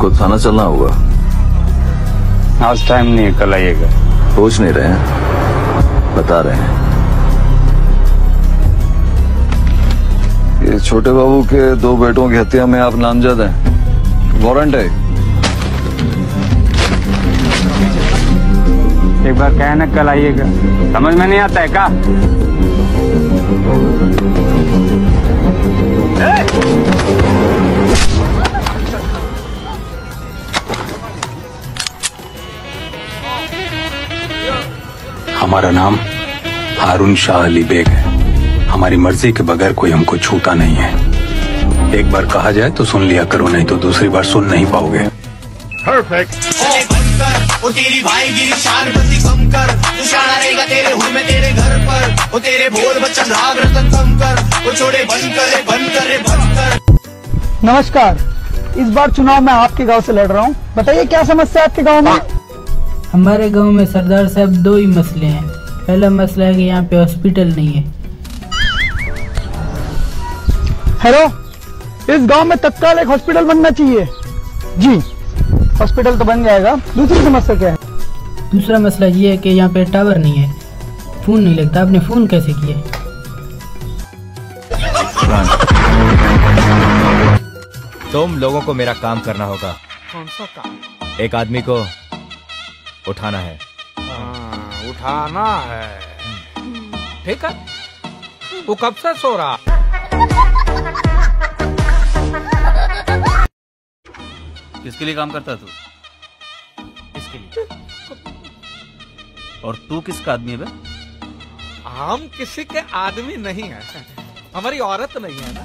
आपको थाना चलना होगा। आज टाइम नहीं है, कल आइएगा। पूछ नहीं रहे हैं, बता रहे हैं। ये छोटे बाबू के 2 बेटों की हत्या में आप नामजद हैं। वारंट है। एक बार कहे ना कल आइएगा, समझ में नहीं आता है क्या? हमारा नाम हारून शाह अली बेग है। हमारी मर्जी के बगैर कोई हमको छूता नहीं है। एक बार कहा जाए तो सुन लिया करो, नहीं तो दूसरी बार सुन नहीं पाओगे। परफेक्ट। ओ तेरी भाईगिरी शान बंदी कम कर, तू शाना रहेगा तेरे हुल में तेरे घर पर। ओ तेरे बोल बच्चन राग रतन कम कर, ओ छोड़े बंद कर। नमस्कार, इस बार चुनाव मैं आपके गांव से लड़ रहा हूं। बताइए क्या समस्या है आपके गांव में? हमारे गांव में सरदार साहब 2 ही मसले हैं। पहला मसला है कि यहाँ पे हॉस्पिटल नहीं है। हेलो, इस गांव में तत्काल एक हॉस्पिटल बनना चाहिए। जी, हॉस्पिटल तो बन जाएगा। दूसरी समस्या क्या है? दूसरा मसला ये है कि यहाँ पे टावर नहीं है, फोन नहीं लगता। आपने फोन कैसे किया? तुम लोगों को मेरा काम करना होगा। कौन सा काम? एक आदमी को उठाना है। उठाना है, ठीक है। वो कब से सो रहा? किसके लिए काम करता तू? इसके लिए। और तू किसका आदमी है बे? हम किसी के आदमी नहीं है, हमारी औरत नहीं है ना।